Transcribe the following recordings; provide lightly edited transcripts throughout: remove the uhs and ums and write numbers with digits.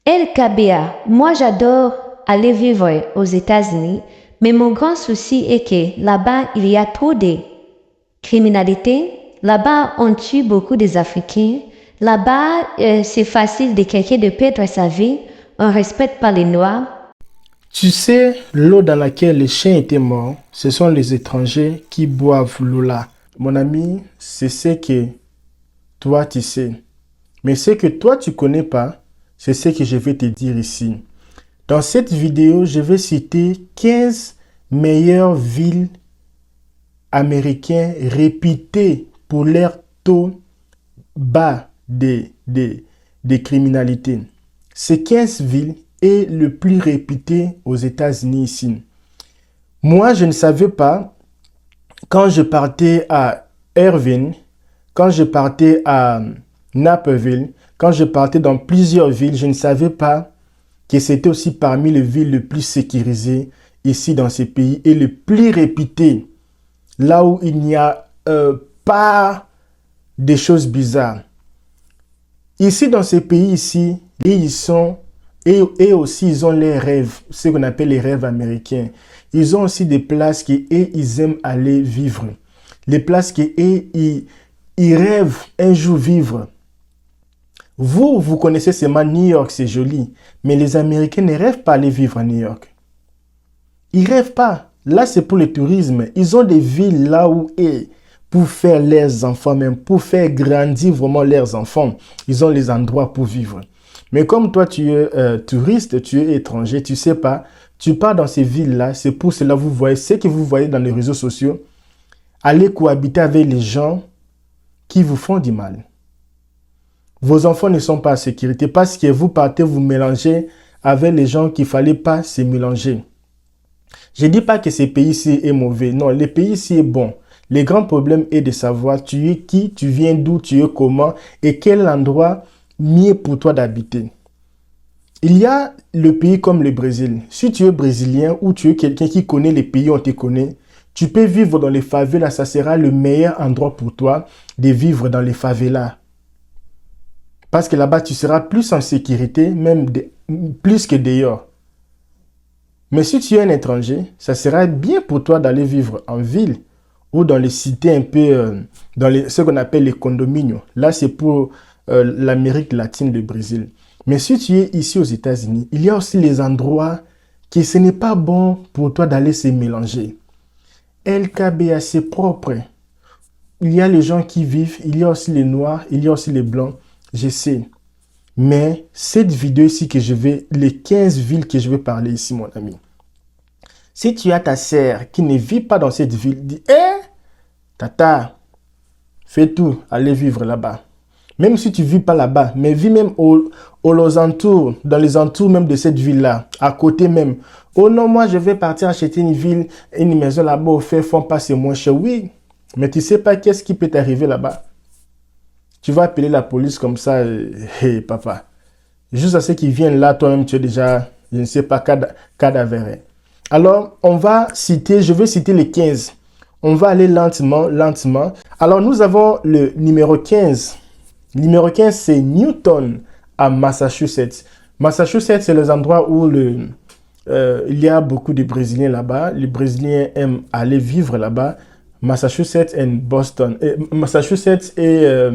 LKBA, moi j'adore aller vivre aux États-Unis, mais mon grand souci est que là-bas il y a trop de criminalité. Là-bas on tue beaucoup des Africains. Là-bas c'est facile de quelqu'un de perdre sa vie. On ne respecte pas les Noirs. Tu sais, l'eau dans laquelle les chiens étaient morts, ce sont les étrangers qui boivent l'eau là. Mon ami, c'est ce que toi tu sais. Mais ce que toi tu connais pas, c'est ce que je vais te dire ici. Dans cette vidéo, je vais citer 15 meilleures villes américaines réputées pour leur taux bas de criminalité. Ces 15 villes est le plus réputé aux États-Unis ici. Moi, je ne savais pas, quand je partais à Irvine, quand je partais à Naperville, quand je partais dans plusieurs villes, je ne savais pas que c'était aussi parmi les villes les plus sécurisées ici dans ces pays et les plus réputées, là où il n'y a pas de choses bizarres. Ici, dans ces pays ici, ils sont, et aussi ils ont les rêves, ce qu'on appelle les rêves américains. Ils ont aussi des places qu'ils aiment aller vivre. Les places qu'ils rêvent un jour vivre. Vous connaissez seulement New York, c'est joli. Mais les Américains ne rêvent pas aller vivre à New York. Ils ne rêvent pas. Là, c'est pour le tourisme. Ils ont des villes là où, pour faire leurs enfants, même pour faire grandir vraiment leurs enfants, ils ont les endroits pour vivre. Mais comme toi, tu es touriste, tu es étranger, tu ne sais pas, tu pars dans ces villes-là, c'est pour cela que vous voyez, ce que vous voyez dans les réseaux sociaux, allez cohabiter avec les gens qui vous font du mal. Vos enfants ne sont pas en sécurité parce que vous partez vous mélanger avec les gens qu'il ne fallait pas se mélanger. Je ne dis pas que ce pays-ci est mauvais. Non, le pays-ci est bon. Le grand problème est de savoir tu es qui, tu viens d'où, tu es comment et quel endroit mieux pour toi d'habiter. Il y a le pays comme le Brésil. Si tu es brésilien ou tu es quelqu'un qui connaît les pays où on te connaît, tu peux vivre dans les favelas. Ça sera le meilleur endroit pour toi de vivre dans les favelas. Parce que là-bas, tu seras plus en sécurité, même plus que dehors. Mais si tu es un étranger, ça sera bien pour toi d'aller vivre en ville ou dans les cités un peu, ce qu'on appelle les condominiums. Là, c'est pour l'Amérique latine, le Brésil. Mais si tu es ici aux États-Unis, il y a aussi les endroits que ce n'est pas bon pour toi d'aller se mélanger. LKBA, c'est propre. Il y a les gens qui vivent, il y a aussi les noirs, il y a aussi les blancs. Je sais. Mais cette vidéo ici les 15 villes que je vais parler ici, mon ami. Si tu as ta sœur qui ne vit pas dans cette ville, dis, tata, fais tout, allez vivre là-bas. Même si tu ne vis pas là-bas, mais vis même aux alentours, dans les entours même de cette ville-là, à côté même. Oh non, moi je vais partir acheter une maison là-bas au fait fond, pas c'est moins cher. Oui, mais tu ne sais pas qu'est-ce qui peut t'arriver là-bas. Tu vas appeler la police comme ça, papa. Juste à ceux qui viennent là, toi-même, tu es déjà, je ne sais pas, cadavéré. Alors, je vais citer les 15. On va aller lentement. Alors, nous avons le numéro 15. Le numéro 15, c'est Newton, à Massachusetts. Massachusetts, c'est les endroits où il y a beaucoup de Brésiliens là-bas. Les Brésiliens aiment aller vivre là-bas. Massachusetts et Boston. Massachusetts et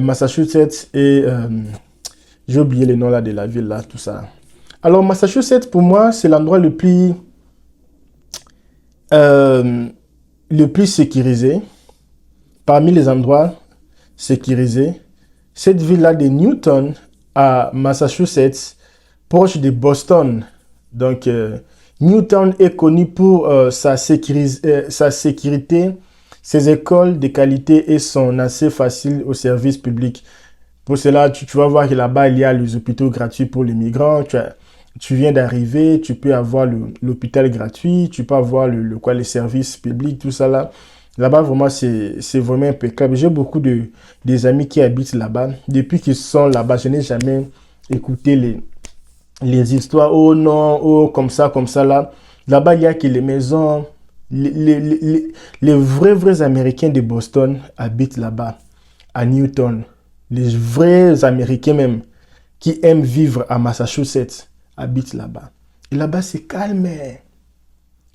Massachusetts et j'ai oublié le nom là de la ville là, tout ça. Alors Massachusetts pour moi c'est l'endroit le plus sécurisé parmi les endroits sécurisés. Cette ville là de Newton à Massachusetts, proche de Boston. Donc Newton est connu pour sa sécurité, ses écoles de qualité et son accès facile aux services publics. Pour cela, tu vas voir que là-bas, il y a les hôpitaux gratuits pour les migrants. Tu viens d'arriver, tu peux avoir l'hôpital gratuit, tu peux avoir les services publics, tout ça là. Là-bas, vraiment, c'est vraiment impeccable. J'ai beaucoup des amis qui habitent là-bas. Depuis qu'ils sont là-bas, je n'ai jamais écouté les histoires, oh non, oh comme ça là. Là-bas, il y a que les maisons, les vrais Américains de Boston habitent là-bas, à Newton. Les vrais Américains même. qui aiment vivre à Massachusetts habitent là-bas. Et là-bas, c'est calme.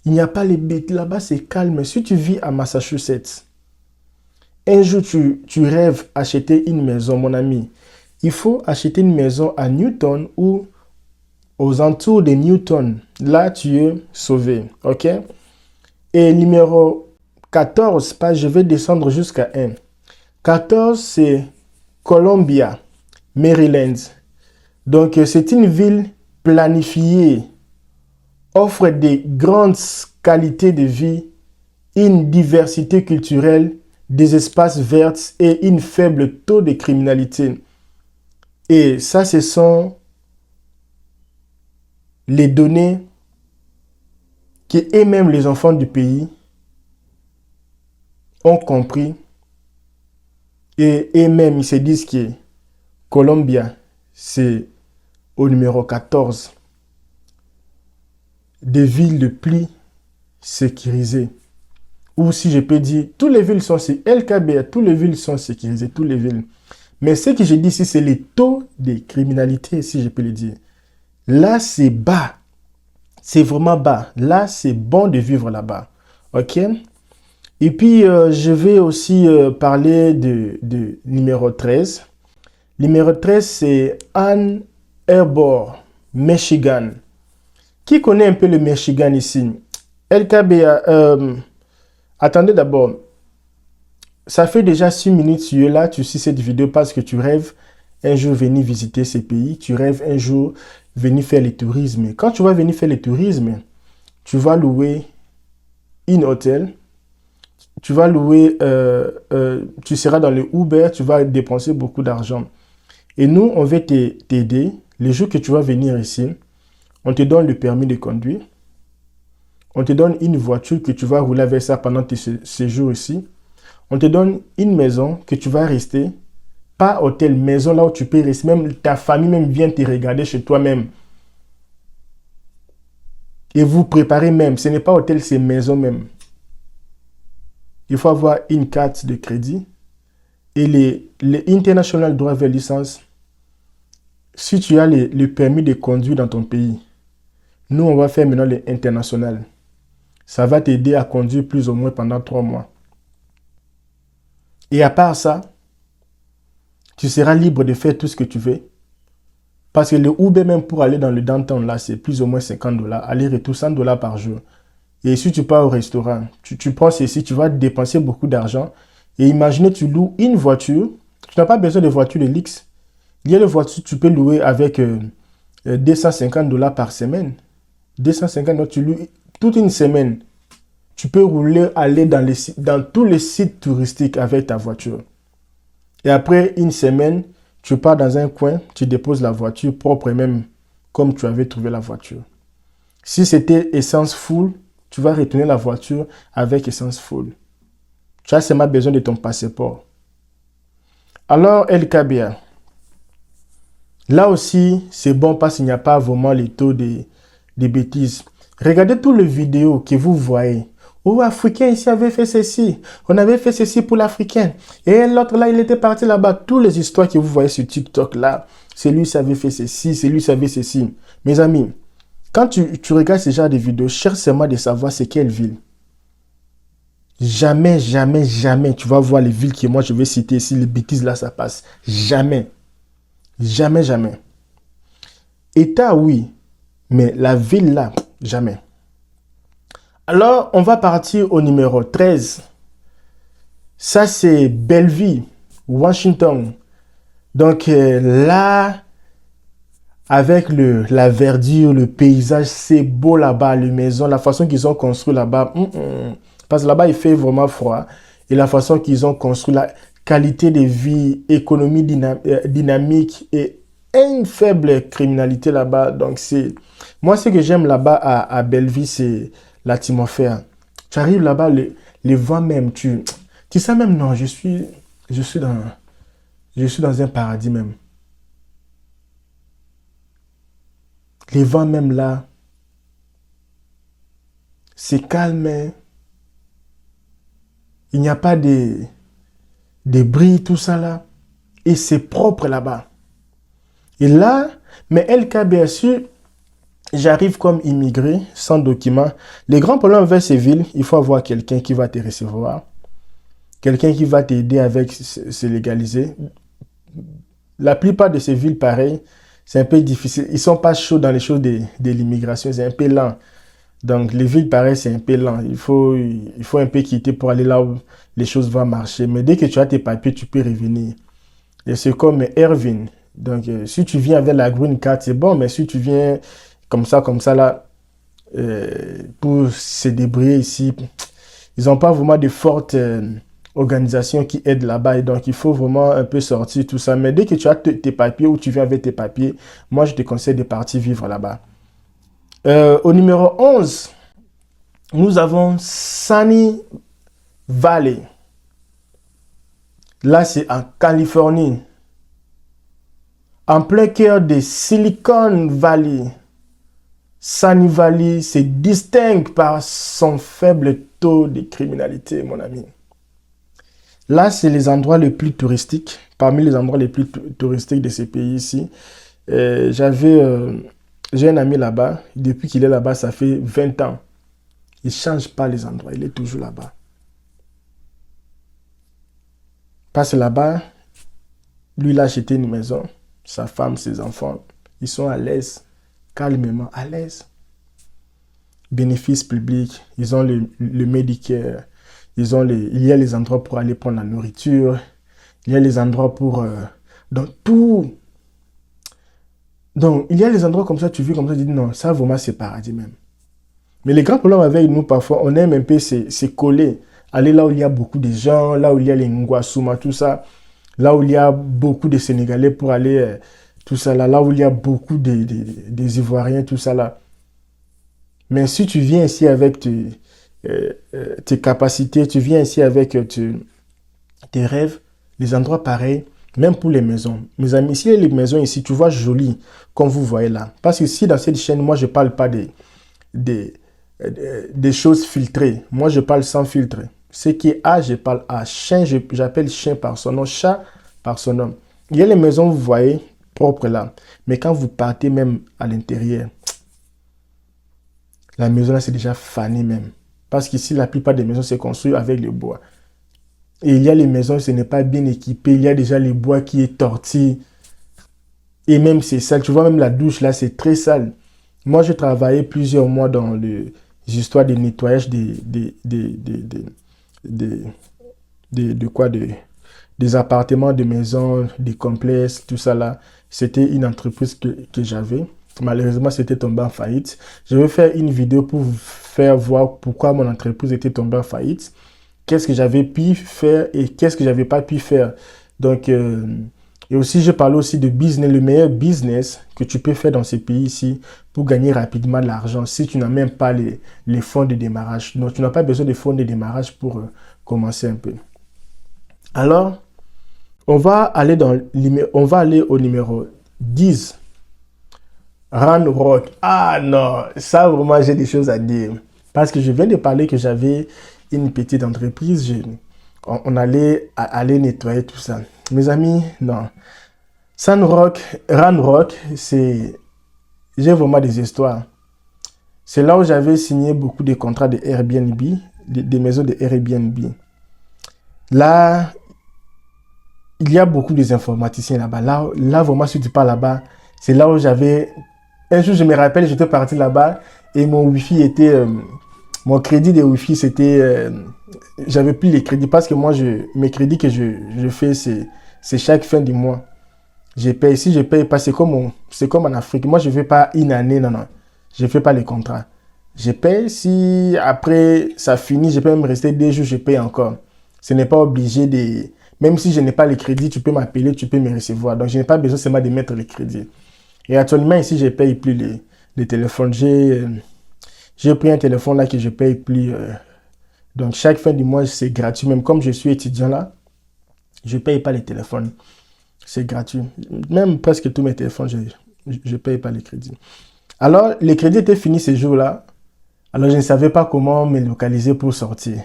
Il n'y a pas les bêtes. Là-bas, c'est calme. Si tu vis à Massachusetts, un jour, tu rêves acheter une maison, mon ami. Il faut acheter une maison à Newton ou aux entours de Newton. Là, tu es sauvé. OK? Et numéro 14, je vais descendre jusqu'à 1. 14, c'est Columbia, Maryland. Donc, c'est une ville planifiée, offre des grandes qualités de vie, une diversité culturelle, des espaces verts et un faible taux de criminalité. Et ça, ce sont les données que et même les enfants du pays ont compris. Et même, ils se disent que Columbia, c'est au numéro 14 des villes les plus sécurisées. Ou si je peux dire, toutes les villes sont LKB, toutes les villes sont sécurisées, toutes les villes. Mais ce que je dis ici, c'est les taux de criminalité, si je peux le dire. Là, c'est bas. C'est vraiment bas. Là, c'est bon de vivre là-bas. OK? Et puis, je vais aussi parler de numéro 13. Numéro 13, c'est Ann Arbor, Michigan. Qui connaît un peu le Michigan ici? LKBA, attendez d'abord. Ça fait déjà 6 minutes que tu es là, tu suis cette vidéo parce que tu rêves un jour venir visiter ces pays. Tu rêves un jour venir faire le tourisme. Quand tu vas venir faire le tourisme, tu vas louer un hôtel. Tu vas louer, tu seras dans le Uber, tu vas dépenser beaucoup d'argent. Et nous, on va t'aider. Les jours que tu vas venir ici, on te donne le permis de conduire. On te donne une voiture que tu vas rouler avec ça pendant tes séjours ici. On te donne une maison que tu vas rester. Pas hôtel, maison là où tu peux rester. Même ta famille même vient te regarder chez toi-même. Et vous préparez même. Ce n'est pas hôtel, c'est maison même. Il faut avoir une carte de crédit. Et les International Driver License, si tu as le permis de conduire dans ton pays, nous, on va faire maintenant les internationales. Ça va t'aider à conduire plus ou moins pendant 3 mois. Et à part ça, tu seras libre de faire tout ce que tu veux. Parce que le Uber, même pour aller dans le downtown, là, c'est plus ou moins $50. Aller-retour, $100 par jour. Et si tu pars au restaurant, tu prends ceci, tu vas dépenser beaucoup d'argent. Et imaginez, tu loues une voiture. Tu n'as pas besoin de voiture de luxe. Il y a des voitures que tu peux louer avec $250 par semaine. 250, tu loues toute une semaine. Tu peux rouler, aller dans tous les sites touristiques avec ta voiture. Et après une semaine, tu pars dans un coin, tu déposes la voiture propre et même comme tu avais trouvé la voiture. Si c'était essence full, tu vas retourner la voiture avec essence full. Tu as seulement besoin de ton passeport. Alors, LKBA. Là aussi, c'est bon parce qu'il n'y a pas vraiment les taux de bêtises. Regardez toutes les vidéos que vous voyez. Oh, Africain ici avait fait ceci. On avait fait ceci pour l'Africain. Et l'autre là, il était parti là-bas. Toutes les histoires que vous voyez sur TikTok là, c'est lui qui avait fait ceci, c'est lui qui avait ceci. Mes amis, quand tu regardes ce genre de vidéos, cherche seulement de savoir c'est quelle ville. Jamais, jamais, jamais tu vas voir les villes que moi je vais citer ici, les bêtises là, ça passe. Jamais. Jamais, jamais. État, oui. Mais la ville là, jamais. Alors, on va partir au numéro 13. Ça, c'est Belleville, Washington. Donc là, avec la verdure, le paysage, c'est beau là-bas, les maisons, la façon qu'ils ont construit là-bas. Parce que là-bas, il fait vraiment froid. Et la façon qu'ils ont construit, la qualité de vie, économie dynamique et une faible criminalité là-bas. Donc, moi, ce que j'aime là-bas à Belleville, c'est l'atmosphère. Tu arrives là-bas, les vents même, tu sais même, non, je suis dans un paradis même. Les vents même là, c'est calme. Il n'y a pas de bruit, tout ça là. Et c'est propre là-bas. Et là, mais LK, bien sûr, j'arrive comme immigré, sans document. Les grands problèmes vers ces villes, il faut avoir quelqu'un qui va te recevoir, quelqu'un qui va t'aider avec se légaliser. La plupart de ces villes, pareil, c'est un peu difficile. Ils sont pas chauds dans les choses de l'immigration, c'est un peu lent. Donc, les villes, pareil, c'est un peu lent. Il faut un peu quitter pour aller là où les choses vont marcher. Mais dès que tu as tes papiers, tu peux revenir. Et c'est comme Irvine. Donc, si tu viens avec la green card, c'est bon, mais si tu viens comme ça, là, pour se débrouiller ici, ils n'ont pas vraiment de fortes organisations qui aident là-bas. Et donc, il faut vraiment un peu sortir tout ça. Mais dès que tu as tes papiers ou tu viens avec tes papiers, moi, je te conseille de partir vivre là-bas. Au numéro 11, nous avons Sunny Valley. Là, c'est en Californie. En plein cœur de Silicon Valley. Sunny Valley se distingue par son faible taux de criminalité, mon ami. Là, c'est les endroits les plus touristiques, parmi les endroits les plus touristiques de ces pays ici. J'ai un ami là-bas, depuis qu'il est là-bas, ça fait 20 ans. Il ne change pas les endroits, il est toujours là-bas. Parce que là-bas, lui, il a acheté une maison, sa femme, ses enfants, ils sont à l'aise, calmement, à l'aise. Bénéfices publics, ils ont le Medicare, il y a les endroits pour aller prendre la nourriture, il y a les endroits pour... donc, tout... Donc, il y a les endroits comme ça, tu vis comme ça, tu dis non, ça vraiment c'est paradis même. Mais les grands problèmes avec nous, parfois, on aime un peu se coller, aller là où il y a beaucoup de gens, là où il y a les Ngwasuma, tout ça, là où il y a beaucoup de Sénégalais pour aller, tout ça là où il y a beaucoup des Ivoiriens, tout ça là. Mais si tu viens ici avec tes capacités, tu viens ici avec tes rêves, les endroits pareils, même pour les maisons. Mes amis, ici, les maisons ici, tu vois jolies, comme vous voyez là. Parce que si dans cette chaîne, moi, je ne parle pas des choses filtrées. Moi, je parle sans filtre. Ce qui est A, je parle A. Chien, j'appelle chien par son nom. Chat par son nom. Il y a les maisons, vous voyez, propres là. Mais quand vous partez même à l'intérieur, la maison là, c'est déjà fané même. Parce qu'ici, la plupart des maisons, c'est construit avec le bois. Et il y a les maisons, ce n'est pas bien équipé. Il y a déjà le bois qui est torti. Et même c'est sale. Tu vois, même la douche là, c'est très sale. Moi, je travaillais plusieurs mois dans les histoires de nettoyage des appartements, des maisons, des complexes, tout ça là. C'était une entreprise que j'avais. Malheureusement, c'était tombé en faillite. Je vais faire une vidéo pour vous faire voir pourquoi mon entreprise était tombée en faillite. Qu'est-ce que j'avais pu faire et qu'est-ce que j'avais pas pu faire. Donc, et aussi, je parlais aussi de business, le meilleur business que tu peux faire dans ces pays ici pour gagner rapidement de l'argent si tu n'as même pas les fonds de démarrage. Donc, tu n'as pas besoin de fonds de démarrage pour commencer un peu. Alors, on va aller au numéro 10. Run Rock. Ah non, ça vraiment, j'ai des choses à dire. Parce que je viens de parler que j'avais une petite entreprise. On allait aller nettoyer tout ça. Mes amis, non. Run Rock, j'ai vraiment des histoires. C'est là où j'avais signé beaucoup de contrats de Airbnb, des maisons de Airbnb. Là, il y a beaucoup d'informaticiens là-bas. Là, vraiment, si tu pars là-bas, c'est là où j'avais... Un jour, je me rappelle, j'étais parti là-bas et mon Wi-Fi était... mon crédit de Wi-Fi, c'était... j'avais plus les crédits parce que moi, mes crédits que je fais, c'est chaque fin du mois. Je paye. Si je paye pas, c'est comme en Afrique. Moi, je ne fais pas une année, non. Je ne fais pas les contrats. Je paye. Si après, ça finit, je peux même rester 2 jours, je paye encore. Ce n'est pas obligé de... Même si je n'ai pas les crédits, tu peux m'appeler, tu peux me recevoir. Donc, je n'ai pas besoin seulement de mettre les crédits. Et actuellement, ici, je ne paye plus les téléphones. J'ai pris un téléphone là que je ne paye plus. Donc, chaque fin du mois, c'est gratuit. Même comme je suis étudiant là, je ne paye pas les téléphones. C'est gratuit. Même presque tous mes téléphones, je ne paye pas les crédits. Alors, les crédits étaient finis ces jours-là. Alors, je ne savais pas comment me localiser pour sortir.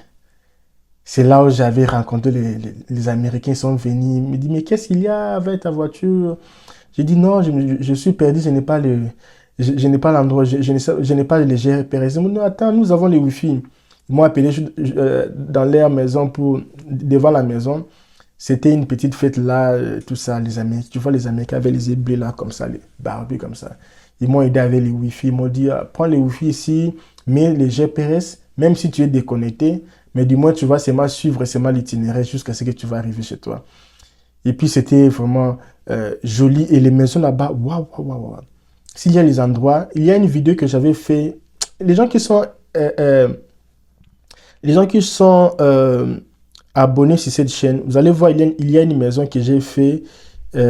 C'est là où j'avais rencontré les Américains. Ils sont venus. Ils me disent, mais qu'est-ce qu'il y a avec ta voiture? J'ai dit non, je suis perdu, je n'ai pas l'endroit, je n'ai pas les GPS. Ils m'ont dit, non, attends, nous avons les Wi-Fi. Ils m'ont appelé dans leur maison, devant la maison. C'était une petite fête là, tout ça, les Américains. Tu vois, les Américains avaient les éboulis là, comme ça, les barbecues comme ça. Ils m'ont aidé avec les Wi-Fi. Ils m'ont dit, prends les Wi-Fi ici, mets les GPS, même si tu es déconnecté, mais du moins, tu vas seulement suivre seulement l'itinéraire jusqu'à ce que tu vas arriver chez toi. Et puis, c'était vraiment joli. Et les maisons là-bas, waouh, waouh, waouh. S'il y a les endroits, il y a une vidéo que j'avais fait. Les gens qui sont, les gens qui sont abonnés sur cette chaîne, vous allez voir, il y a une maison que j'ai fait. Il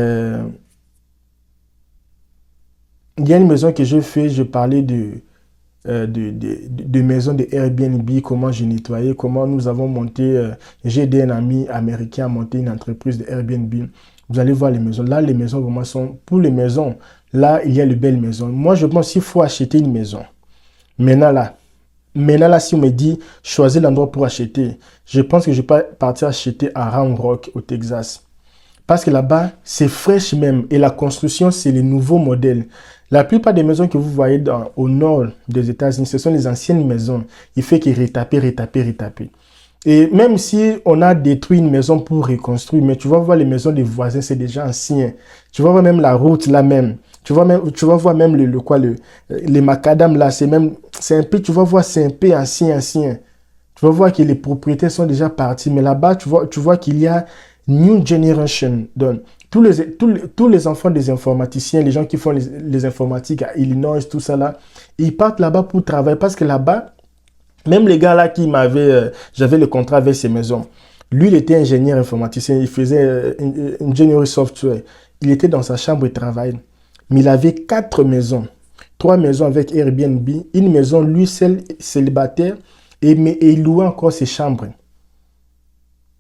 y a une maison que j'ai fait, je parlais de maisons de Airbnb, comment j'ai nettoyé, comment nous avons monté. J'ai aidé un ami américain à monter une entreprise de Airbnb. Vous allez voir les maisons. Là, les maisons vraiment sont... Pour les maisons, là, il y a de belles maisons. Moi, je pense qu'il faut acheter une maison. Maintenant, là, si on me dit, choisis l'endroit pour acheter, je pense que je vais partir acheter à Round Rock, au Texas. Parce que là-bas, c'est fraîche même. Et la construction, c'est les nouveaux modèles. La plupart des maisons que vous voyez au nord des États-Unis, ce sont les anciennes maisons. Il fait qu'ils retapent. Et même si on a détruit une maison pour reconstruire, mais tu vas voir les maisons des voisins, c'est déjà ancien. Tu vas voir même la route là même. Tu vas voir même les macadam là, c'est un peu, tu vas voir, c'est un peu ancien. Tu vas voir que les propriétaires sont déjà partis. Mais là-bas, tu vois qu'il y a New Generation. Donc, tous les enfants des informaticiens, les gens qui font les informatiques à Illinois, tout ça là, ils partent là-bas pour travailler parce que là-bas, même les gars là qui j'avais le contrat avec ces maisons, lui il était ingénieur informaticien, il faisait ingénierie software, il était dans sa chambre de travail, mais il avait 4 maisons, 3 maisons avec Airbnb, une maison lui seul célibataire et il louait encore ses chambres.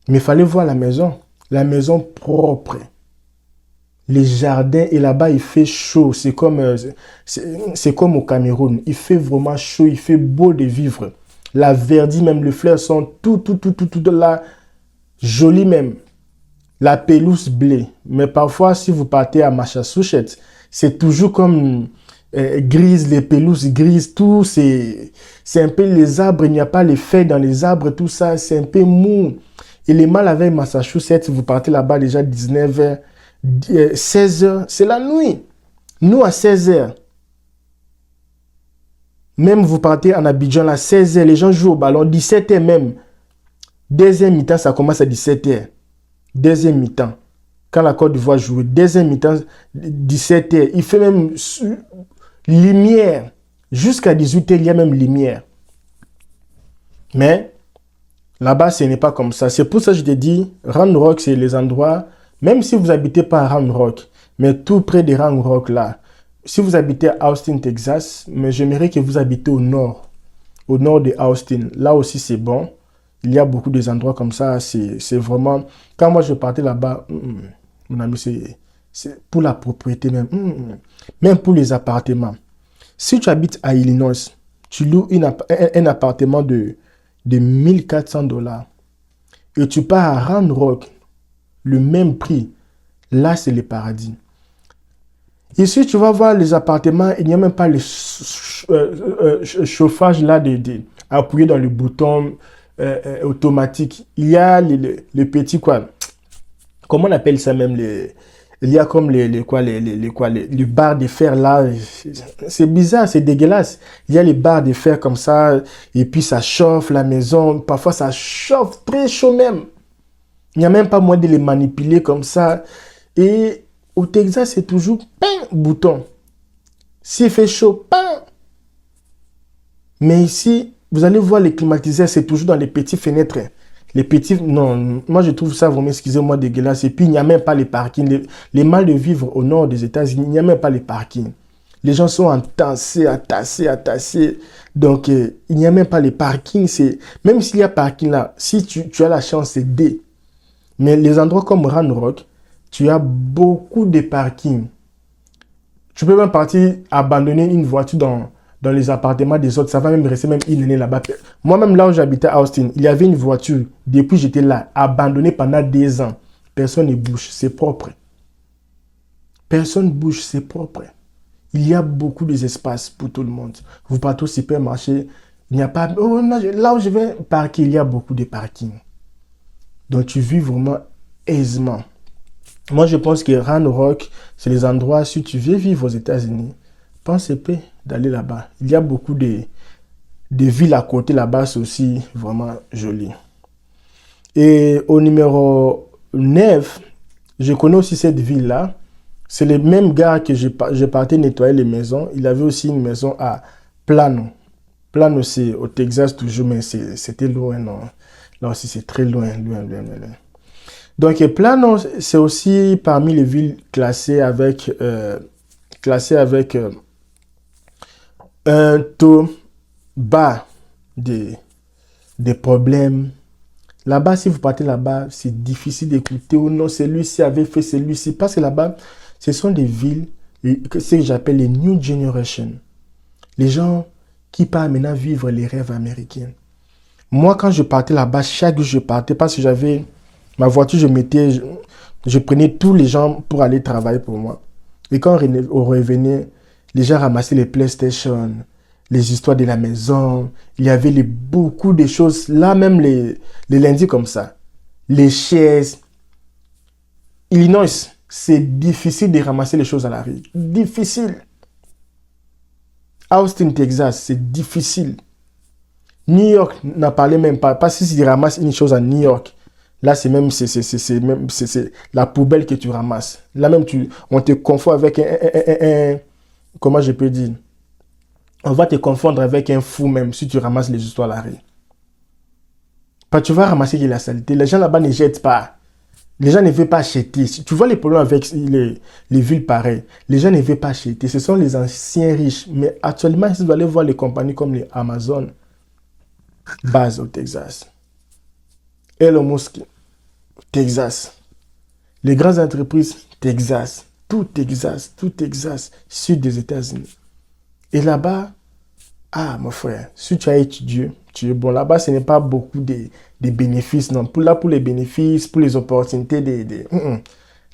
Mais il fallait voir la maison propre. Les jardins, et là-bas, il fait chaud. C'est comme au Cameroun. Il fait vraiment chaud, il fait beau de vivre. La verdure, même les fleurs sont tout là, jolies même. La pelouse bleue. Mais parfois, si vous partez à Massachusetts, c'est toujours comme grise, les pelouses grises, tout. C'est un peu les arbres, il n'y a pas les feuilles dans les arbres, tout ça. C'est un peu mou. Et les mal avec Massachusetts, vous partez là-bas déjà 19h. 16h, c'est la nuit. Nous, à 16h. Même vous partez en Abidjan, à 16h, les gens jouent au ballon. 17h même. Deuxième mi-temps, ça commence à 17h. Deuxième mi-temps. Quand la Côte d'Ivoire joue. Deuxième mi-temps, 17h. Il fait même lumière. Jusqu'à 18h, il y a même lumière. Mais, là-bas, ce n'est pas comme ça. C'est pour ça que je te dis, Round Rock, c'est les endroits... Même si vous n'habitez pas à Round Rock, mais tout près de Round Rock là, si vous habitez à Austin, Texas, mais j'aimerais que vous habitez au nord de Austin. Là aussi, c'est bon. Il y a beaucoup d'endroits comme ça. C'est vraiment... Quand moi, je partais là-bas, mon ami, c'est pour la propriété même. Même pour les appartements. Si tu habites à Illinois, tu loues un appartement de $1,400 et tu pars à Round Rock, le même prix, là c'est le paradis. Ici tu vas voir les appartements, il n'y a même pas le chauffage là appuyé dans le bouton automatique. Il y a les petits quoi, comment on appelle ça même, il y a comme les barres de fer là, c'est bizarre, c'est dégueulasse. Il y a les barres de fer comme ça et puis ça chauffe la maison, parfois ça chauffe très chaud même. Il n'y a même pas moyen de les manipuler comme ça. Et au Texas, c'est toujours bouton. S'il fait chaud, mais ici, vous allez voir les climatiseurs, c'est toujours dans les petites fenêtres. Les petits, non, moi je trouve ça vraiment, excusez-moi, dégueulasse. Et puis, il n'y a même pas les parkings. Les mal de vivre au nord des États-Unis, il n'y a même pas les parkings. Les gens sont entassés. Donc, il n'y a même pas les parkings. Même s'il y a parking là, si tu as la chance, c'est D. Mais les endroits comme Round Rock, tu as beaucoup de parkings. Tu peux même partir abandonner une voiture dans les appartements des autres. Ça va même rester même une année là-bas. Moi-même, là où j'habitais à Austin, il y avait une voiture. Depuis j'étais là, abandonnée pendant 2 ans. Personne ne bouge. C'est propre. Personne bouge, c'est propre. Il y a beaucoup d'espace pour tout le monde. Vous partez au supermarché, il n'y a pas... Oh, non, là où je vais parquer, il y a beaucoup de parking. Donc tu vis vraiment aisément. Moi, je pense que Round Rock, c'est les endroits, si tu veux vivre aux États-Unis, pense peu d'aller là-bas. Il y a beaucoup de villes à côté là-bas, c'est aussi vraiment joli. Et au numéro 9, je connais aussi cette ville-là. C'est le même gars que je partais nettoyer les maisons. Il avait aussi une maison à Plano. Plano, c'est au Texas toujours, mais c'était loin, non. Là aussi, c'est très loin, loin, loin, loin, loin. Donc, Plano, c'est aussi parmi les villes classées avec un taux bas de problèmes. Là-bas, si vous partez là-bas, c'est difficile d'écouter. Oh non, celui-ci avait fait celui-ci. Parce que là-bas, ce sont des villes, ce que j'appelle les New Generation. Les gens qui partent maintenant vivre les rêves américains. Moi, quand je partais là-bas, chaque jour, je partais parce que j'avais ma voiture, je prenais tous les gens pour aller travailler pour moi. Et quand on revenait, les gens ramassaient les PlayStation, les histoires de la maison. Il y avait beaucoup de choses. Là, même les lundis comme ça. Les chaises. Illinois, c'est difficile de ramasser les choses à la rue. Difficile. Austin, Texas, c'est difficile. New York n'en parlait même pas. Parce que si tu ramasses une chose à New York, là, c'est la poubelle que tu ramasses. Là même, on te confond avec comment je peux dire? On va te confondre avec un fou même si tu ramasses les histoires à la rue. Parce que tu vas ramasser de la saleté. Les gens là-bas ne jettent pas. Les gens ne veulent pas acheter. Tu vois les problèmes avec les villes pareilles. Les gens ne veulent pas acheter. Ce sont les anciens riches. Mais actuellement, si vous allez voir les compagnies comme les Amazon, base au Texas. Elon Musk, Texas. Les grandes entreprises, Texas. Tout Texas, sud des États-Unis. Et là-bas, mon frère, si tu as étudié, tu es bon. Là-bas, ce n'est pas beaucoup de bénéfices, non. Pour les bénéfices, pour les opportunités,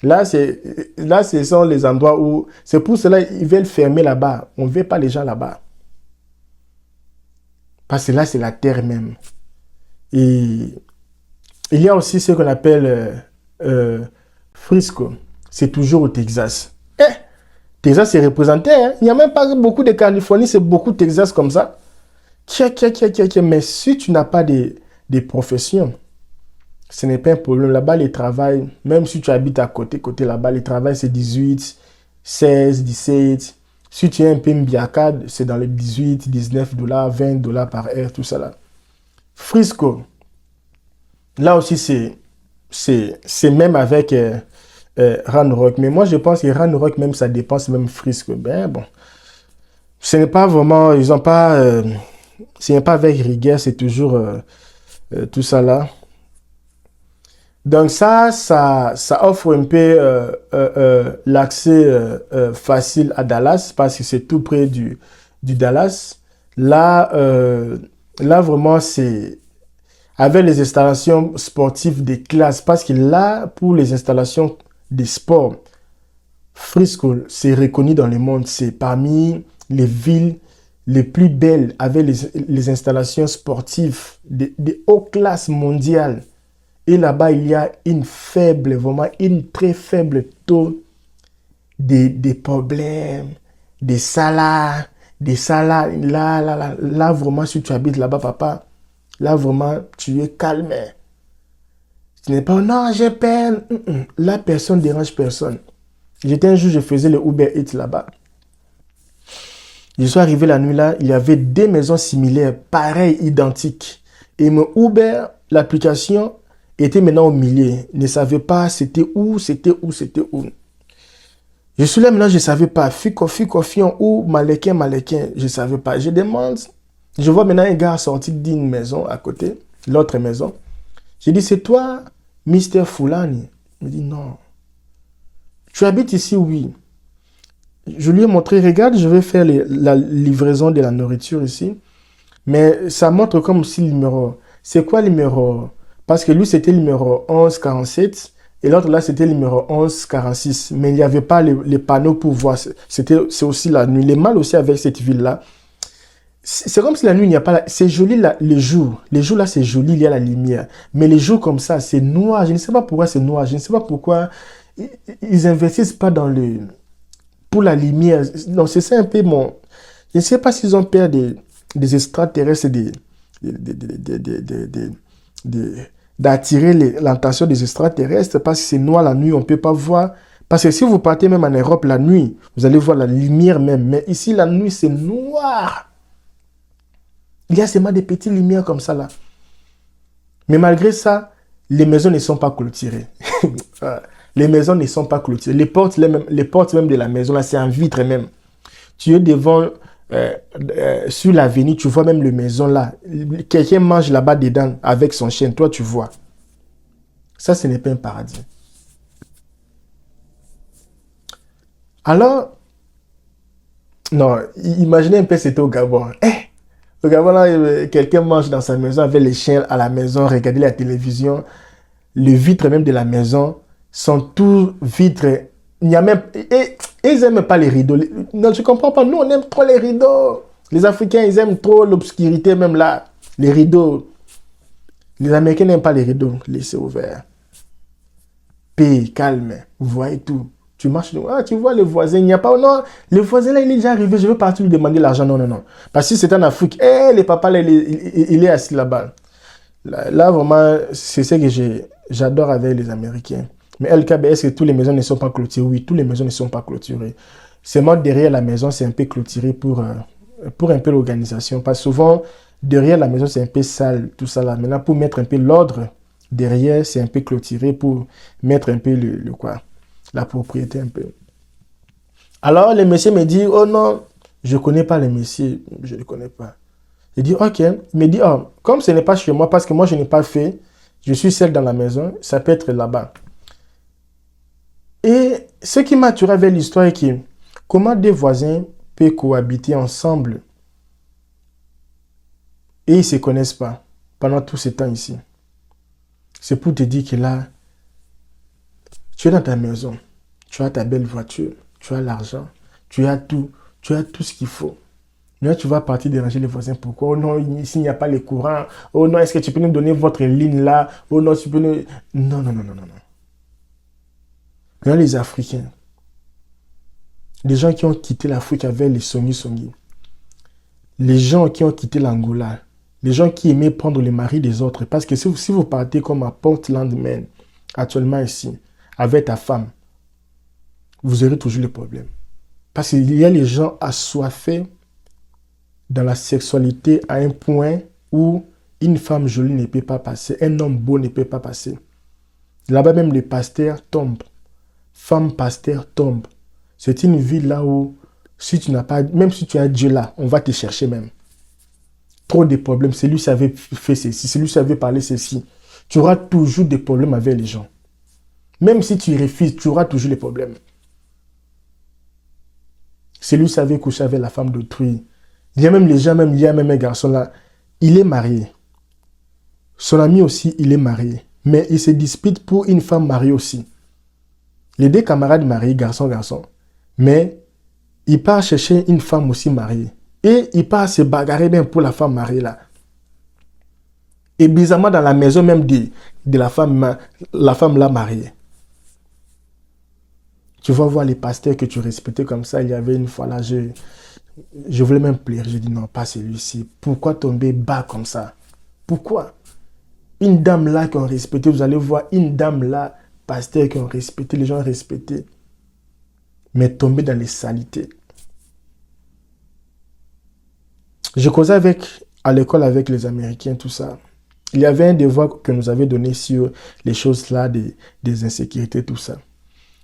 Là, ce sont les endroits où... C'est pour cela qu'ils veulent fermer là-bas. On ne veut pas les gens là-bas. Parce que là, c'est la terre même. Et il y a aussi ce qu'on appelle Frisco. C'est toujours au Texas. Texas est représenté. Hein? Il n'y a même pas beaucoup de Californie, c'est beaucoup de Texas comme ça. Mais si tu n'as pas de profession, ce n'est pas un problème. Là-bas, les travails, même si tu habites à côté là-bas, les travails, c'est 18, 16, 17. Si tu es un peu mbiakad, c'est dans les 18, 19 dollars, 20 dollars par heure, tout ça là. Frisco, là aussi, c'est même avec Round Rock. Mais moi, je pense que Round Rock, même, ça dépense même Frisco. Ben bon, ce n'est pas vraiment, ils n'ont pas, ce n'est pas avec rigueur, c'est toujours tout ça là. Donc ça offre un peu l'accès facile à Dallas parce que c'est tout près du Dallas. Là, vraiment, c'est avec les installations sportives de classe. Parce que là, pour les installations de sport, Frisco, c'est reconnu dans le monde. C'est parmi les villes les plus belles avec les installations sportives de haute classe mondiale. Et là-bas, il y a vraiment une très faible taux de problèmes, des salaires. Là, vraiment, si tu habites là-bas, papa, là, vraiment, tu es calme. Tu n'es pas, non, j'ai peine. Là, personne ne dérange personne. J'étais un jour, je faisais le Uber Eats là-bas. Je suis arrivé la nuit là, il y avait deux maisons similaires, pareilles, identiques. Et mon Uber, l'application, était maintenant au milieu. Ne savait pas c'était où. Je suis là maintenant, je ne savais pas. Fion ou Maléquin. Je ne savais pas. Je demande. Je vois maintenant un gars sorti d'une maison à côté, l'autre maison. J'ai dit, c'est toi, Mr. Foulani? Il me dit, non. Tu habites ici? Oui. Je lui ai montré, regarde, je vais faire la livraison de la nourriture ici. Mais ça montre comme si le numéro... C'est quoi le numéro? Parce que lui, c'était le numéro 1147 Et l'autre là, c'était le numéro 1146. Mais il n'y avait pas les panneaux pour voir. C'est aussi la nuit. Les mal aussi avec cette ville-là. C'est comme si la nuit, il n'y a pas... C'est joli là, les jours. Les jours là, c'est joli, il y a la lumière. Mais les jours comme ça, c'est noir. Je ne sais pas pourquoi c'est noir. Je ne sais pas pourquoi ils investissent pas dans le... Pour la lumière. Non, c'est ça un peu mon... Je ne sais pas s'ils ont peur des extraterrestres, d'attirer l'attention des extraterrestres parce que c'est noir la nuit, on ne peut pas voir. Parce que si vous partez même en Europe la nuit, vous allez voir la lumière même. Mais ici, la nuit, c'est noir. Il y a seulement des petites lumières comme ça là. Mais malgré ça, les maisons ne sont pas clôturées. Les maisons ne sont pas clôturées. Les portes même de la maison là, c'est en vitre même. Tu es devant... sur l'avenue, tu vois même la maison là. Quelqu'un mange là-bas dedans avec son chien. Toi, tu vois. Ça, ce n'est pas un paradis. Alors, non, imaginez un peu, c'était au Gabon. Au Gabon, là, quelqu'un mange dans sa maison avec les chiens à la maison, regardez la télévision. Les vitres même de la maison sont tous vitres. Il n'y a même... Et ils n'aiment pas les rideaux. Non, je ne comprends pas. Nous, on aime trop les rideaux. Les Africains, ils aiment trop l'obscurité, même là. Les rideaux. Les Américains n'aiment pas les rideaux. Laissez ouverts. Paix, calme. Vous voyez tout. Tu marches, tu vois le voisin. Il n'y a pas... Non, le voisin, là, il est déjà arrivé. Je veux partir lui demander l'argent. Non, non, non. Parce que si c'est en Afrique, le papa, là, il est assis là-bas. Là, vraiment, c'est ce que j'adore avec les Américains. Mais LKB, est-ce que toutes les maisons ne sont pas clôturées? Oui, toutes les maisons ne sont pas clôturées. Seulement derrière la maison, c'est un peu clôturé pour un peu l'organisation. Parce que souvent, derrière la maison, c'est un peu sale, tout ça là. Maintenant, pour mettre un peu l'ordre, derrière, c'est un peu clôturé pour mettre un peu la propriété un peu. Alors, le monsieur me dit, oh non, je ne connais pas le monsieur, je ne le connais pas. Il dit, ok. Il me dit, oh, comme ce n'est pas chez moi, parce que moi, je n'ai pas fait, je suis seul dans la maison, ça peut être là-bas. Et ce qui m'a attiré avec l'histoire est que comment deux voisins peuvent cohabiter ensemble et ils ne se connaissent pas pendant tout ce temps ici. C'est pour te dire que là, tu es dans ta maison, tu as ta belle voiture, tu as l'argent, tu as tout ce qu'il faut. Là, tu vas partir déranger les voisins. Pourquoi? Oh non, ici, il n'y a pas les courants. Oh non, est-ce que tu peux nous donner votre ligne là? Oh non, tu peux nous... Non, non, non, non, non, non. Là, les Africains, les gens qui ont quitté l'Afrique avec les Songi, les gens qui ont quitté l'Angola, les gens qui aimaient prendre les maris des autres. Parce que si vous partez comme à Portland, Maine, actuellement ici, avec ta femme, vous aurez toujours le problème. Parce qu'il y a les gens assoiffés dans la sexualité à un point où une femme jolie ne peut pas passer, un homme beau ne peut pas passer. Là-bas même les pasteurs tombent. Femme pasteur tombe. C'est une ville là où, si tu n'as pas, même si tu as Dieu là, on va te chercher même. Trop de problèmes. C'est lui qui avait fait ceci, c'est lui qui avait parlé ceci. Tu auras toujours des problèmes avec les gens. Même si tu refuses, tu auras toujours des problèmes. C'est lui qui avait couché avec la femme d'autrui. Il y a même les gens, il y a même un garçon là, il est marié. Son ami aussi, il est marié. Mais il se dispute pour une femme mariée aussi. Les deux camarades mariés, garçon. Mais il part chercher une femme aussi mariée. Et il part se bagarrer même pour la femme mariée là. Et bizarrement dans la maison même de la femme là mariée. Tu vas voir les pasteurs que tu respectais comme ça. Il y avait une fois là, je voulais même pleurer. Je dis non, pas celui-ci. Pourquoi tomber bas comme ça? Pourquoi? Une dame là qu'on respectait, vous allez voir une dame là, pasteur qui ont respecté, les gens ont respecté, mais tomber dans les saletés. Je causais à l'école avec les Américains, tout ça. Il y avait un devoir que nous avait donné sur les choses là, des insécurités, tout ça.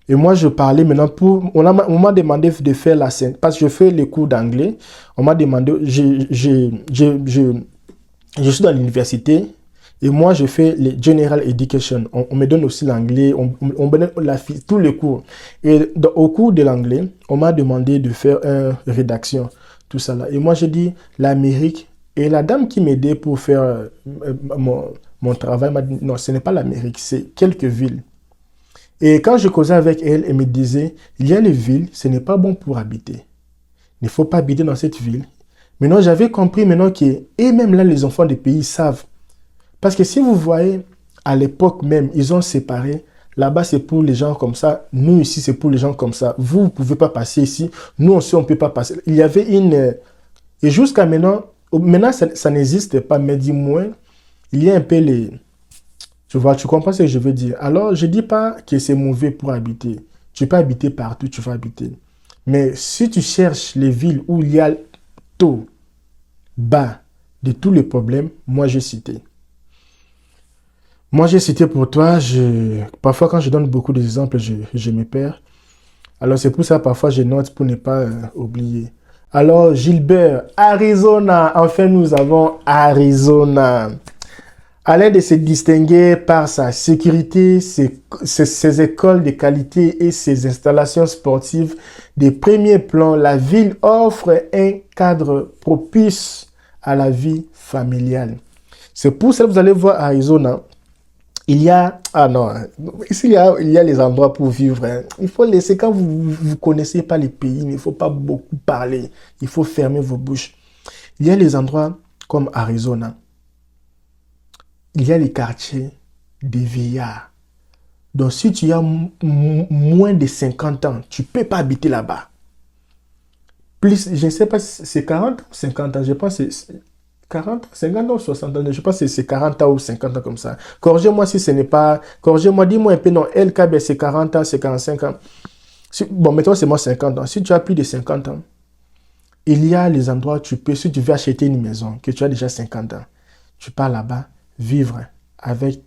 Et moi, je parlais maintenant on m'a demandé de faire la scène, parce que je fais les cours d'anglais. On m'a demandé, je suis dans l'université. Et moi, je fais les General Education. On me donne aussi l'anglais, on me donne tous les cours. Et au cours de l'anglais, on m'a demandé de faire une rédaction, tout ça là. Et moi, j'ai dit l'Amérique. Et la dame qui m'aidait pour faire mon travail m'a dit non, ce n'est pas l'Amérique, c'est quelques villes. Et quand je causais avec elle, elle me disait, il y a les villes, ce n'est pas bon pour habiter. Il ne faut pas habiter dans cette ville. Maintenant, j'avais compris maintenant que, et même là, les enfants des pays savent. Parce que si vous voyez, à l'époque même, ils ont séparé. Là-bas, c'est pour les gens comme ça. Nous, ici, c'est pour les gens comme ça. Vous ne pouvez pas passer ici. Nous aussi, on ne peut pas passer. Il y avait une... Et jusqu'à maintenant, maintenant, ça n'existe pas. Mais dis-moi, il y a un peu les... Tu vois, tu comprends ce que je veux dire. Alors, je ne dis pas que c'est mauvais pour habiter. Tu peux habiter partout, tu vas habiter. Mais si tu cherches les villes où il y a taux bas de tous les problèmes, moi, j'ai cité. Moi, j'ai cité pour toi, parfois quand je donne beaucoup d'exemples, je me perds. Alors, c'est pour ça, parfois, je note pour ne pas oublier. Alors, Gilbert, Arizona. Enfin, nous avons Arizona. À l'aide de se distinguer par sa sécurité, ses écoles de qualité et ses installations sportives de premier plan, la ville offre un cadre propice à la vie familiale. C'est pour ça que vous allez voir Arizona. Il y a, ah non, ici il y a les endroits pour vivre. Hein. Il faut laisser, quand vous ne connaissez pas les pays, il ne faut pas beaucoup parler. Il faut fermer vos bouches. Il y a les endroits comme Arizona. Il y a les quartiers des vieillards. Donc, si tu as moins de 50 ans, tu ne peux pas habiter là-bas. Plus, je ne sais pas si c'est 40 ou 50 ans. Je pense que c'est 40, 50 ans ou 60 ans. Je pense que c'est 40 ans ou 50 ans comme ça. Corrigez-moi si ce n'est pas... Corrigez-moi, dis-moi un peu. Non, LKB, c'est 40 ans, c'est 45 ans. Bon, mettons, c'est moi 50 ans. Si tu as plus de 50 ans, il y a les endroits où tu peux, si tu veux acheter une maison, que tu as déjà 50 ans, tu pars là-bas, vivre avec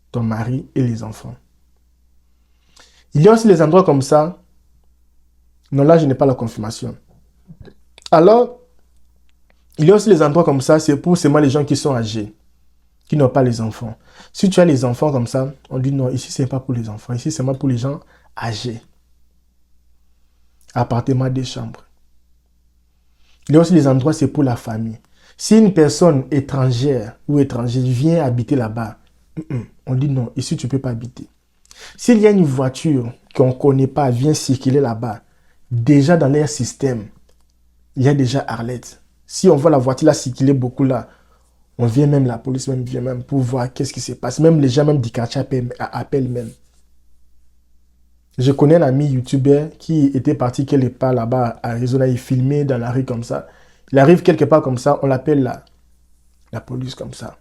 ton mari et les enfants. Il y a aussi les endroits comme ça. Non, là, je n'ai pas la confirmation. Alors, il y a aussi les endroits comme ça, c'est pour seulement les gens qui sont âgés, qui n'ont pas les enfants. Si tu as les enfants comme ça, on dit non, ici, ce n'est pas pour les enfants. Ici, c'est seulement pour les gens âgés. Appartement des chambres. Il y a aussi les endroits, c'est pour la famille. Si une personne étrangère ou étranger vient habiter là-bas, on dit non, ici tu ne peux pas habiter. S'il y a une voiture qu'on ne connaît pas, vient circuler là-bas, déjà dans leur système, il y a déjà Arlette. Si on voit la voiture là circuler beaucoup là, on vient même, la police même vient même pour voir qu'est-ce qui se passe. Même les gens même du quartier appellent même. Je connais un ami youtubeur qui était parti quelque part là-bas à Arizona, il filmait dans la rue comme ça. Il arrive quelque part comme ça, on l'appelle la police comme ça.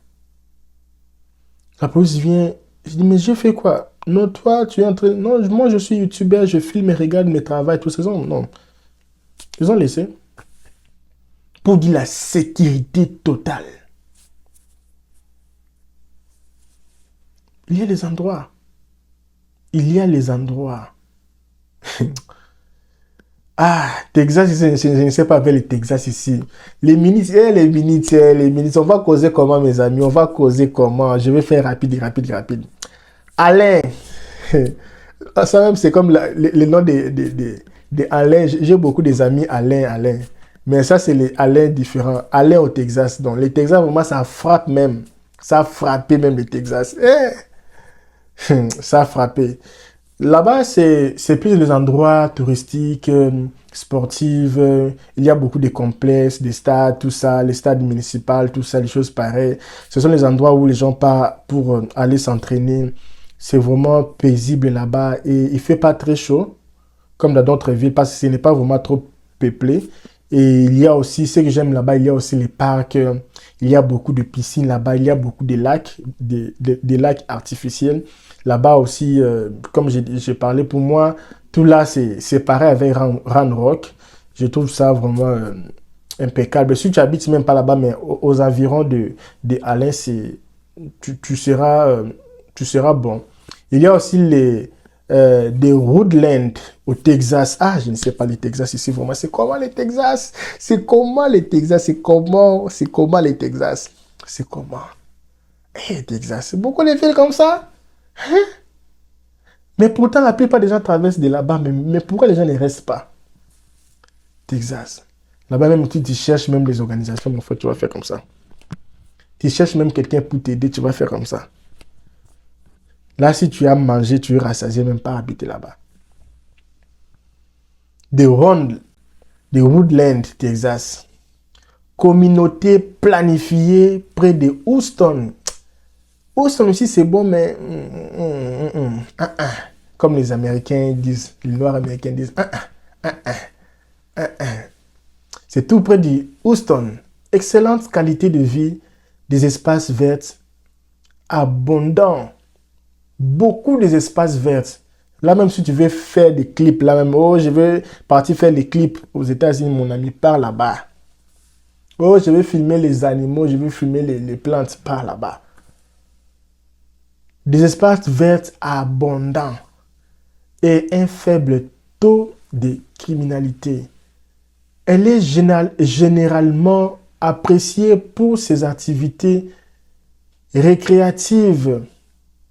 La police vient, je dis mais je fais quoi? Non, toi, tu es en train... Non, moi je suis youtubeur, je filme et regarde mes travaux, tout ça. Non, ils ont laissé. Pour dire la sécurité totale. Il y a les endroits. Il y a les endroits. Ah, Texas, je ne sais pas avec le Texas ici. Les minutes, on va causer comment, mes amis? On va causer comment? Je vais faire rapide. Alain. Ça même, c'est comme le nom de Alain. J'ai beaucoup des amis Alain. Mais ça, c'est les Alain différents. Alain au Texas. Donc, le Texas, vraiment, ça frappe même. Ça a frappé même le Texas. Ça a frappé. Là-bas, c'est plus les endroits touristiques, sportifs. Il y a beaucoup de complexes, des stades, tout ça, les stades municipaux, tout ça, les choses pareilles. Ce sont les endroits où les gens partent pour aller s'entraîner. C'est vraiment paisible là-bas et il ne fait pas très chaud, comme dans d'autres villes, parce que ce n'est pas vraiment trop peuplé. Et il y a aussi, ce que j'aime là-bas, il y a aussi les parcs. Il y a beaucoup de piscines là-bas, il y a beaucoup de lacs, des lacs artificiels. Là-bas aussi, comme j'ai parlé, pour moi, tout là, c'est pareil avec Round Rock. Je trouve ça vraiment impeccable. Si tu habites même pas là-bas, mais aux environs de Alain, tu seras bon. Il y a aussi des Woodlands au Texas. Ah, je ne sais pas les Texas ici, vraiment. C'est comment les Texas? C'est comment les Texas? C'est comment les Texas? C'est comment? Texas, c'est beaucoup les villes comme ça? Hein? Mais pourtant, la plupart des gens traversent de là-bas. Mais pourquoi les gens ne restent pas? Texas. Là-bas, même, tu cherches même les organisations, en fait, tu vas faire comme ça. Tu cherches même quelqu'un pour t'aider, tu vas faire comme ça. Là, si tu as mangé, tu es rassasié même pas habiter là-bas. De Woodland, Texas. Communauté planifiée près de Houston. Houston aussi, c'est bon, mais comme les Américains disent, les Noirs américains disent, c'est tout près de Houston. Excellente qualité de vie, des espaces verts abondants, beaucoup d'espaces verts. Là, même si tu veux faire des clips, là même, oh, je veux partir faire des clips aux États-Unis, mon ami, par là-bas. Oh, je veux filmer les animaux, je veux filmer les plantes par là-bas. Des espaces verts abondants et un faible taux de criminalité. Elle est généralement appréciée pour ses activités récréatives.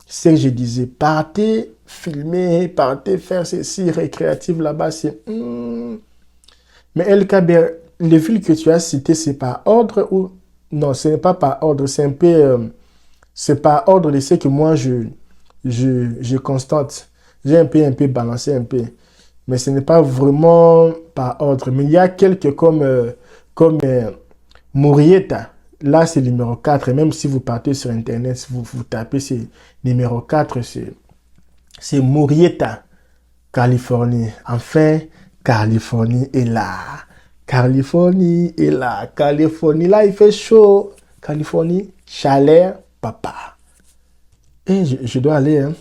C'est ce que je disais, partez filmer, partez faire ceci récréatif là-bas, c'est... Mais LKB, les villes que tu as citées, c'est par ordre ou... Non, ce n'est pas par ordre, c'est un peu... c'est par ordre de ce que moi, je constate. J'ai un peu balancé un peu. Mais ce n'est pas vraiment par ordre. Mais il y a quelques comme Murrieta. Là, c'est le numéro 4. Et même si vous partez sur Internet, si vous tapez c'est numéro 4, c'est Murrieta, Californie. Enfin, Californie est là. Californie est là. Californie, là, il fait chaud. Californie, chaleur, papa. Et je dois aller, hein.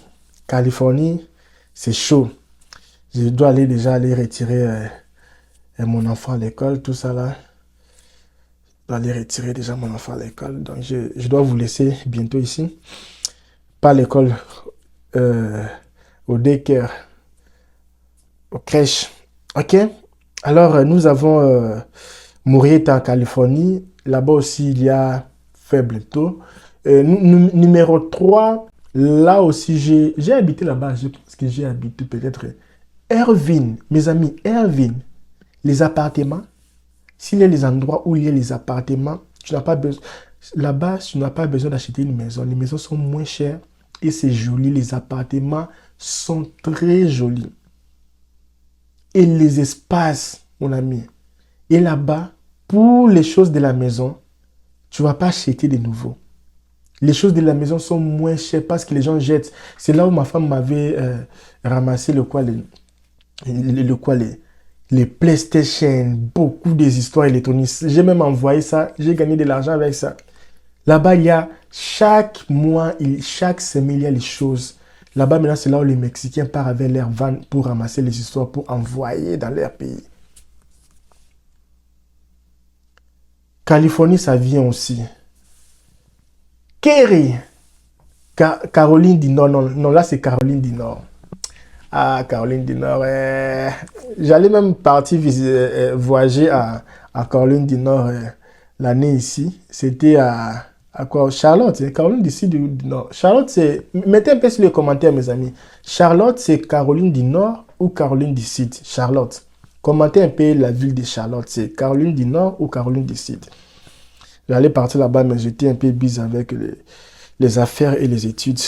Californie, c'est chaud. Je dois aller retirer mon enfant à l'école, tout ça là. Je dois aller retirer déjà mon enfant à l'école. Donc, je dois vous laisser bientôt ici. Pas à l'école, au daycare, au crèche. OK? Alors, nous avons Murrieta en Californie. Là-bas aussi, il y a faible taux. Numéro 3, là aussi, j'ai habité là-bas. Je pense que j'ai habité peut-être Irvine. Mes amis, Irvine. Les appartements. S'il y a les endroits où il y a les appartements, tu n'as pas besoin. Là-bas, tu n'as pas besoin d'acheter une maison. Les maisons sont moins chères et c'est joli. Les appartements sont très jolis. Et les espaces, mon ami. Et là-bas, pour les choses de la maison, tu ne vas pas acheter de nouveau. Les choses de la maison sont moins chères parce que les gens jettent. C'est là où ma femme m'avait ramassé les PlayStation, beaucoup des histoires électroniques. J'ai même envoyé ça, j'ai gagné de l'argent avec ça. Là-bas, il y a chaque mois, chaque semaine, il y a les choses. Là-bas, maintenant, c'est là où les Mexicains partent avec leur van pour ramasser les histoires, pour envoyer dans leur pays. Californie, ça vient aussi. Kerry, Caroline du Nord. Non, là, c'est Caroline du Nord. Ah, Caroline du Nord. J'allais même partir voyager à Caroline du Nord l'année ici. C'était à quoi? Charlotte, Caroline d'ici du Nord. Charlotte, c'est... Mettez un peu sur les commentaires, mes amis. Charlotte, c'est Caroline du Nord ou Caroline du Sud? Charlotte. Commentez un peu la ville de Charlotte. C'est Caroline du Nord ou Caroline du Sud? J'allais partir là-bas, mais j'étais un peu busy avec les affaires et les études.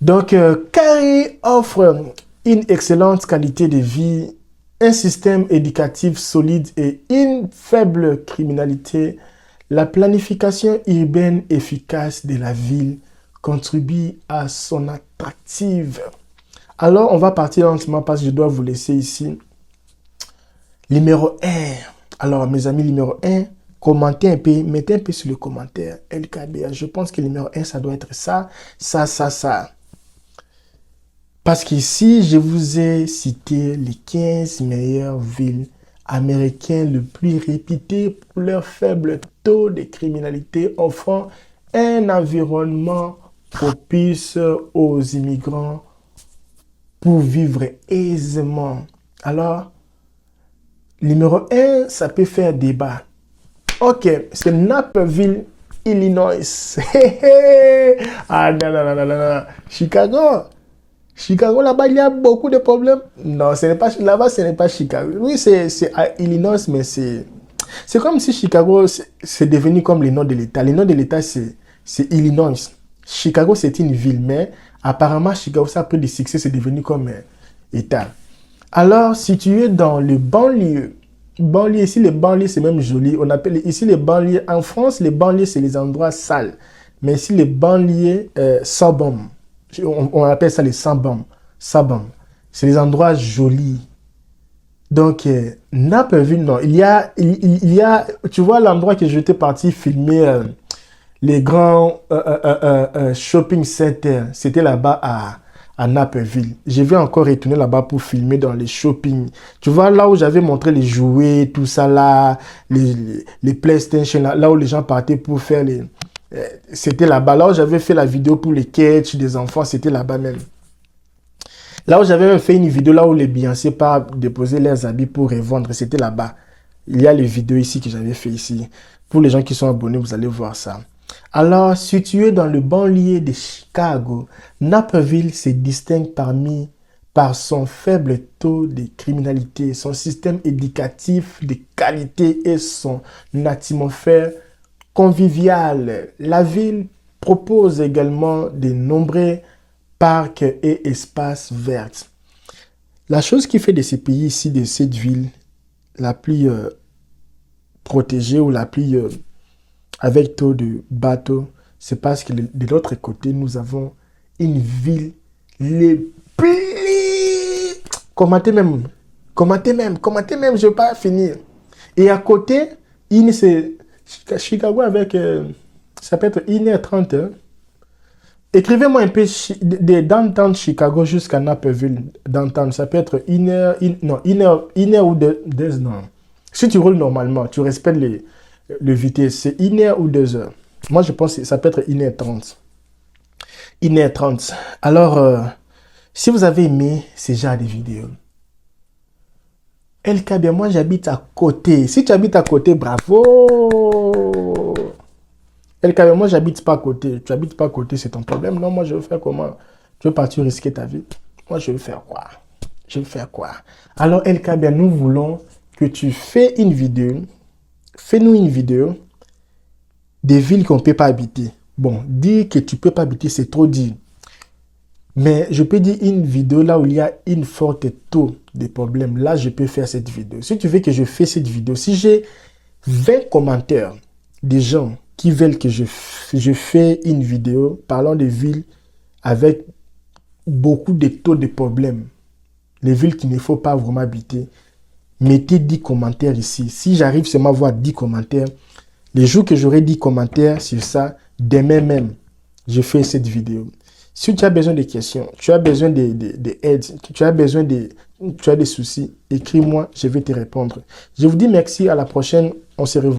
Donc, Kerry offre une excellente qualité de vie, un système éducatif solide et une faible criminalité. La planification urbaine efficace de la ville contribue à son attractive. Alors, on va partir lentement parce que je dois vous laisser ici. Numéro 1. Alors, mes amis, numéro 1, commentez un peu, mettez un peu sur le commentaire. LKB, je pense que le numéro 1, ça doit être ça. Parce qu'ici, je vous ai cité les 15 meilleures villes américaines les plus réputées pour leur faible taux de criminalité, offrant un environnement propice aux immigrants pour vivre aisément. Alors, numéro 1, ça peut faire débat. Ok, c'est Naperville, Illinois. Ah non. Chicago, là-bas, il y a beaucoup de problèmes. Non, ce n'est pas là-bas, ce n'est pas Chicago. Oui, c'est à Illinois, mais c'est comme si Chicago, c'est devenu comme le nom de l'État. Le nom de l'État, c'est Illinois. Chicago, c'est une ville, mais apparemment, Chicago, ça a pris du succès, c'est devenu comme État. Alors, situé dans le banlieue, ici, les banlieues, c'est même joli. On appelle ici les banlieues. En France, les banlieues, c'est les endroits sales. Mais ici, les banlieues sans bombe. On appelle ça les sans bombe. C'est les endroits jolis. Donc, Naperville, non. Il y a, tu vois l'endroit que j'étais parti filmer les grands shopping centers. C'était là-bas à Naperville. Je vais encore retourner là-bas pour filmer dans les shopping. Tu vois, là où j'avais montré les jouets, tout ça là, les PlayStation, là où les gens partaient pour faire les... c'était là-bas. Là où j'avais fait la vidéo pour les catch des enfants, c'était là-bas même. Là où j'avais même fait une vidéo, là où les Beyoncé partent déposer leurs habits pour revendre, c'était là-bas. Il y a les vidéos ici que j'avais fait ici. Pour les gens qui sont abonnés, vous allez voir ça. Alors, situé dans le banlieue de Chicago, Naperville se distingue par son faible taux de criminalité, son système éducatif de qualité et son atmosphère conviviale. La ville propose également de nombreux parcs et espaces verts. La chose qui fait de ces pays ici, de cette ville, la plus protégée ou la plus avec taux de bateaux, c'est parce que de l'autre côté, nous avons une ville les plus... Commentez même, je ne vais pas finir. Et à côté, c'est Chicago avec, ça peut être 1h30. Hein. Écrivez-moi un peu de downtown Chicago jusqu'à Naperville. Downtown, ça peut être 1 heure ou 2 heures. Non. Si tu roules normalement, tu respectes le vitesse, c'est 1 heure ou 2 heures. Moi, je pense que ça peut être 1h30. 1h30. Alors, si vous avez aimé ce genre de vidéos, LKB, moi, j'habite à côté. Si tu habites à côté, bravo. LKB, moi, j'habite pas à côté. Tu habites pas à côté, c'est ton problème. Non, moi, je veux faire comment? Tu veux partir risquer ta vie? Moi, je veux faire quoi? Alors, LKB, nous voulons que tu fais une vidéo. Fais-nous une vidéo des villes qu'on ne peut pas habiter. Bon, dire que tu ne peux pas habiter, c'est trop dire. Mais je peux dire une vidéo là où il y a une forte taux de problèmes. Là, je peux faire cette vidéo. Si tu veux que je fasse cette vidéo, si j'ai 20 commentaires des gens qui veulent que je fais une vidéo parlant des villes avec beaucoup de taux de problèmes, les villes qu'il ne faut pas vraiment habiter, mettez 10 commentaires ici. Si j'arrive seulement à voir 10 commentaires, les jours que j'aurai 10 commentaires sur ça, demain même, je fais cette vidéo. Si tu as besoin de questions, tu as besoin d'aide, tu as des soucis, écris-moi, je vais te répondre. Je vous dis merci, à la prochaine, on se revoit.